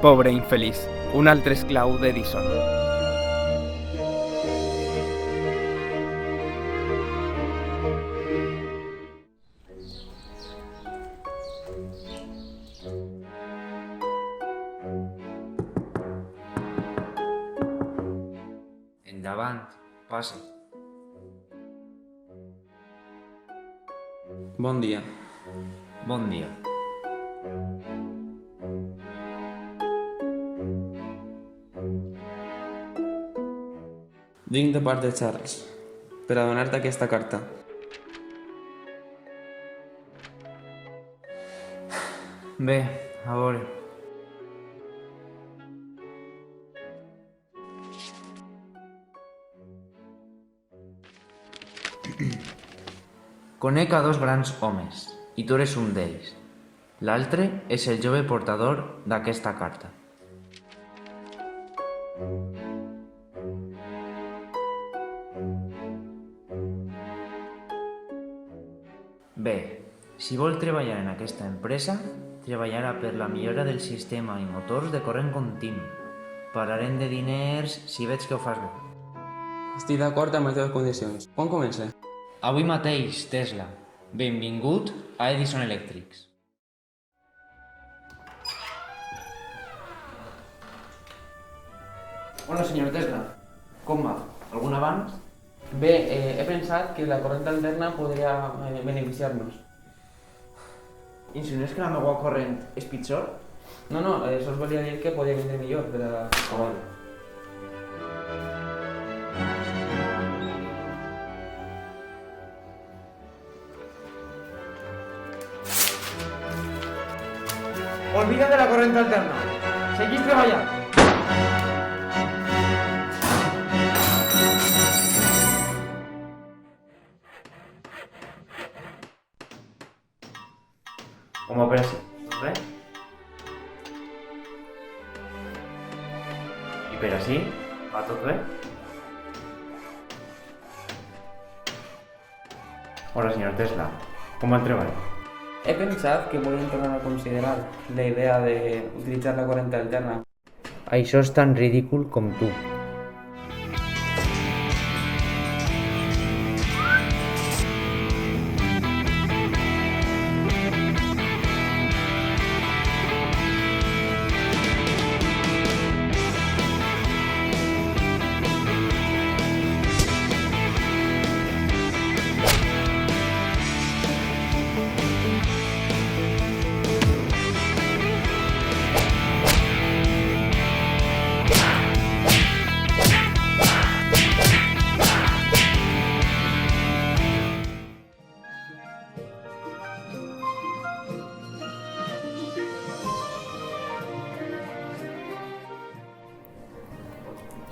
Pobre infeliç, un altre esclau d'Edison. Endavant, passe. Bon dia. Bon dia. Vinc de part de Charles, per a donar-te aquesta carta. Bé, a veure. Conec a dos grans homes, i tu eres un d'ells. L'altre és el jove portador d'aquesta carta. Bé, si vol treballar en aquesta empresa, treballarà per la millora del sistema i motors de corrent continu. Parlarem de diners si veig que ho fas bé. Estic d'acord amb les teves condicions. Quan comença? Avui mateix, Tesla. Benvingut a Edison Electrics. Hola, senyor Tesla. Com va? Algun avanç? Bé, he pensat que la corrent alterna podria beneficiar-nos. Insinues que la meva corrent és pitjor? No, sols volia dir que podia vindre millor per a... Olvida de la corrent alterna. Seguís treballant. Com va per ací? Tot bé? I per ací? Va tot bé? Hola, senyor Tesla. Com va el treball? He pensat que podríem tornar a considerar la idea d'utilitzar la corrent alterna. Això és tan ridícul com tu.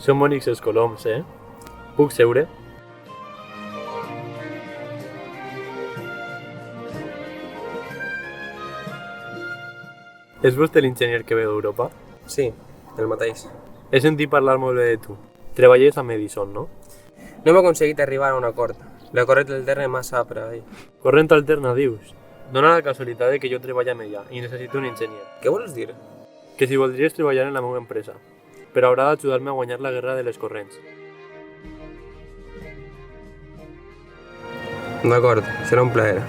Són bonics els coloms, eh? Puc seure? És vostè l'enginyer que ve d'Europa? Sí, el mateix. He sentit parlar molt bé de tu. Treballes amb Edison, no? No hem aconseguit arribar a un acord. La corrent alterna és massa per a ell. Corrent alterna, dius? Dóna la casualitat de que jo treballo amb ella i necessito un enginyer. Què vols dir? Que si voldries treballar en la meva empresa, però haurà d'ajudar-me a guanyar la guerra de les corrents. D'acord, serà un plaer.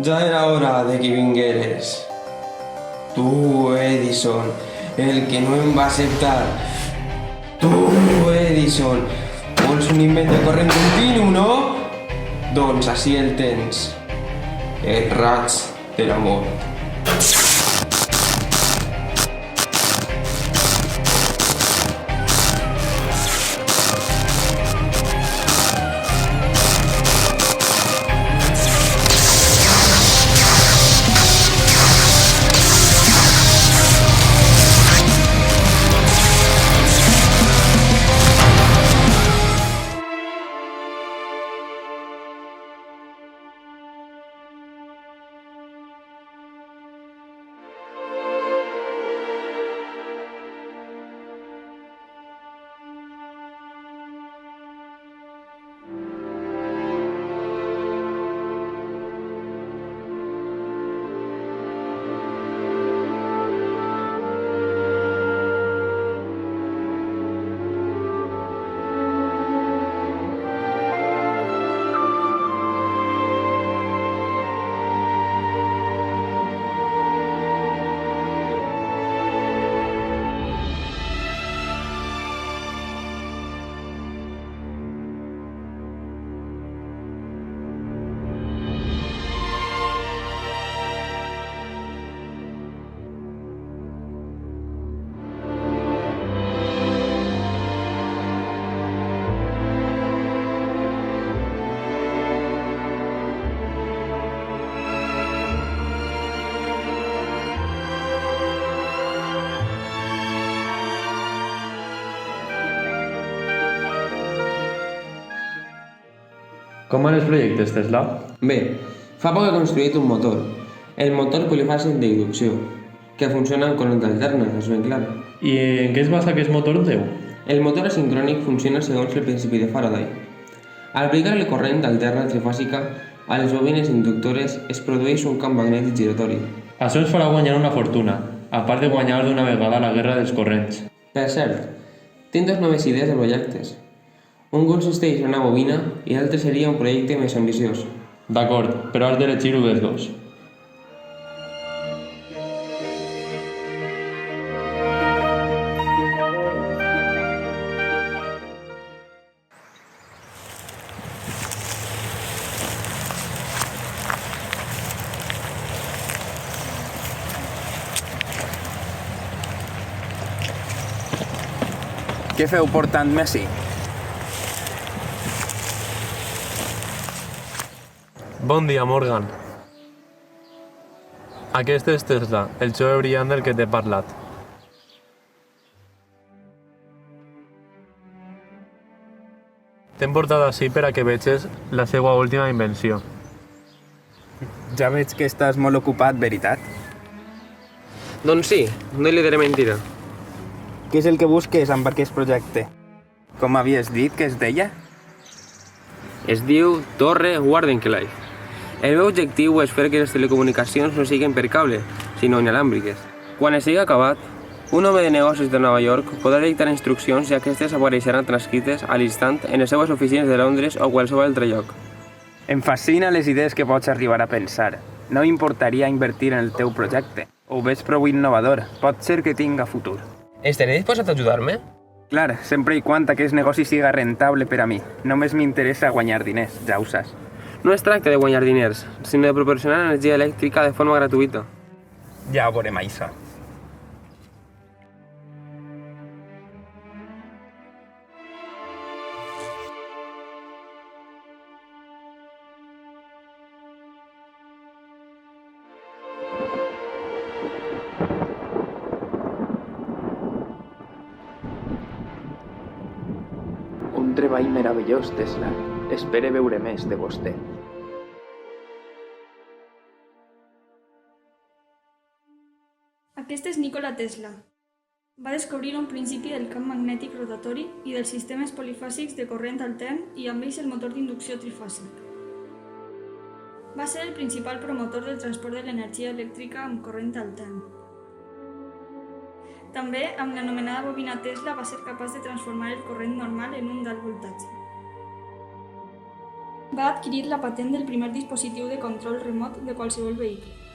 Ja era hora de que vingueres. Tu, Edison, el que no em va acceptar. Tu, Edison, vols un invent de corrent continu, no? Doncs així el tens. El raig de la mort. Com van els projectes, Tesla? Bé, fa poc he construït un motor, el motor polifàsic d'inducció, que funciona amb corrent alterna, és ben clar. I en què es basa aquest motor teu? El motor asincrònic funciona segons el principi de Faraday. Al aplicar el corrent alterna trifàsica a les bobines inductores es produeix un camp magnètic giratori. Això ens farà guanyar una fortuna, a part de guanyar d'una vegada la guerra dels corrents. Per cert, tinc dues noves idees de projectes. Un consisteix en una bobina i l'altre seria un projecte més ambiciós. D'acord, però has d'elegir-ho dels dos. Què feu portant-me així? Bon dia, Morgan. Aquest és Tesla, el jove brillant del que t'he parlat. T'hem portat així per a que veges la seva última invenció. Ja veig que estàs molt ocupat, veritat? Doncs sí, no li diré mentida. Què és el que busques amb aquest projecte? Com havies dit que es deia? Es diu Torre Wardenclyffe. El meu objectiu és fer que les telecomunicacions no siguin per cable, sinó inalàmbriques. Quan estigui acabat, un home de negocis de Nova York podrà dictar instruccions i aquestes apareixeran transcrites a l'instant en les seves oficines de Londres o qualsevol altre lloc. Em fascina les idees que pots arribar a pensar. No m'importaria invertir en el teu projecte. Ho veig prou innovador. Pot ser que tinga futur. Estaré disposat a ajudar-me? Clar, sempre i quan aquest negoci siga rentable per a mi. Només m'interessa guanyar diners, ja ho saps. No es tracta de guanyar diners, sinó de proporcionar energia elèctrica de forma gratuïta. Ja ho veurem, això. Un treball meravellós, Tesla. Espere veure més de vostè. Aquest és Nikola Tesla. Va descobrir un principi del camp magnètic rotatori i dels sistemes polifàsics de corrent altern i amb ells el motor d'inducció trifàsic. Va ser el principal promotor del transport de l'energia elèctrica amb corrent altern. També, amb l'anomenada bobina Tesla, va ser capaç de transformar el corrent normal en un d'alt voltatge. va adquirir la patent del primer dispositiu de control remot de qualsevol vehicle.